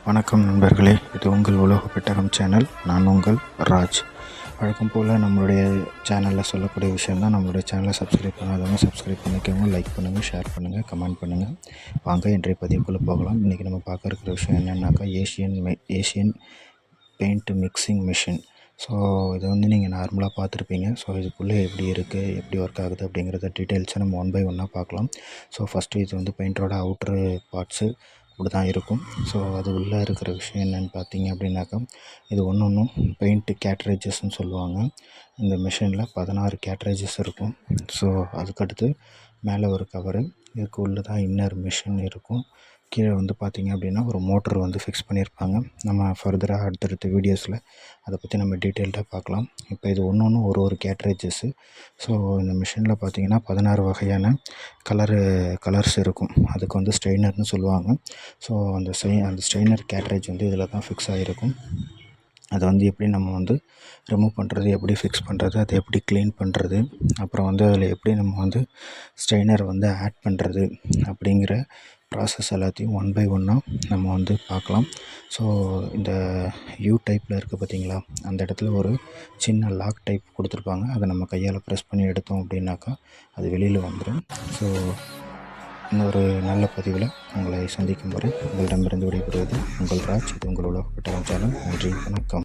வணக்கம் நண்பர்களே, இது உங்கள் உலக பெட்டகம் சேனல். நான் உங்கள் ராஜ். வழக்கம் போல் நம்மளுடைய சேனலில் சொல்லக்கூடிய விஷயம் தான். நம்மளுடைய சேனலை சப்ஸ்கிரைப் பண்ணாதவங்க சப்ஸ்கிரைப் பண்ணிக்கோங்க, லைக் பண்ணுங்கள், ஷேர் பண்ணுங்கள், கமெண்ட் பண்ணுங்கள். வாங்க இன்றைய பதிவுக்குள்ளே போகலாம். இன்றைக்கி நம்ம பார்க்க இருக்கிற விஷயம் என்னென்னாக்கா Asian paint mixing machine. So இதை நீங்கள் நார்மலாக பார்த்துருப்பீங்க. ஸோ இதுக்குள்ளே எப்படி இருக்குது, எப்படி ஒர்க் ஆகுது அப்படிங்கிறத டீட்டெயில்ஸை நம்ம ஒன் பை ஒன்னாக பார்க்கலாம். ஸோ ஃபஸ்ட்டு இது பெயிண்டரோட அவுட்ரு பார்ட்ஸு இப்படி தான் இருக்கும். ஸோ அது உள்ளே இருக்கிற விஷயம் என்னென்னு பார்த்தீங்க அப்படின்னாக்கா, இது ஒன்றும் பெயிண்ட்டு கேட்ரேஜஸ்ன்னு சொல்லுவாங்க. இந்த மிஷினில் 16 கேட்ரேஜஸ் இருக்கும். ஸோ அதுக்கடுத்து மேலே ஒரு கவரு, இதுக்கு உள்ளே தான் இன்னர் மிஷின் இருக்கும். கீழே பார்த்தீங்க அப்படின்னா ஒரு மோட்ரு ஃபிக்ஸ் பண்ணியிருப்பாங்க. நம்ம ஃபர்தராக அடுத்தடுத்த வீடியோஸில் அதை பற்றி நம்ம டீட்டெயில்டாக பார்க்கலாம். இப்போ இது ஒன்று ஒரு கேட்ரேஜஸ்ஸு. ஸோ இந்த மிஷினில் பார்த்தீங்கன்னா 16 வகையான கலர்ஸ் இருக்கும். அதுக்கு ஸ்ட்ரெயினர்னு சொல்லுவாங்க. ஸோ அந்த ஸ்ட்ரெயினர் கேட்ரேஜ் இதில் தான் ஃபிக்ஸ் ஆகிருக்கும். அதை எப்படி நம்ம ரிமூவ் பண்ணுறது, எப்படி ஃபிக்ஸ் பண்ணுறது, அதை எப்படி க்ளீன் பண்ணுறது, அப்புறம் அதில் எப்படி நம்ம ஸ்ட்ரெயினர் ஆட் பண்ணுறது அப்படிங்கிற ப்ராசஸ் எல்லாத்தையும் ஒன் பை ஒன்னாக நம்ம பார்க்கலாம். ஸோ இந்த டைப்பில் இருக்குது பார்த்தீங்களா, அந்த இடத்துல ஒரு சின்ன லாக் டைப் கொடுத்துருப்பாங்க. அதை நம்ம கையால் ப்ரெஸ் பண்ணி எடுத்தோம் அப்படின்னாக்கா அது வெளியில் வந்துடும். ஸோ இன்னொரு நல்ல பதிவில் உங்களை சந்திக்கும் வரை உங்களிடமிருந்து விடைபெறுவது உங்கள் ராஜ். இது உங்கள் உலக பெட்டகம் சேனல். நன்றி, வணக்கம்.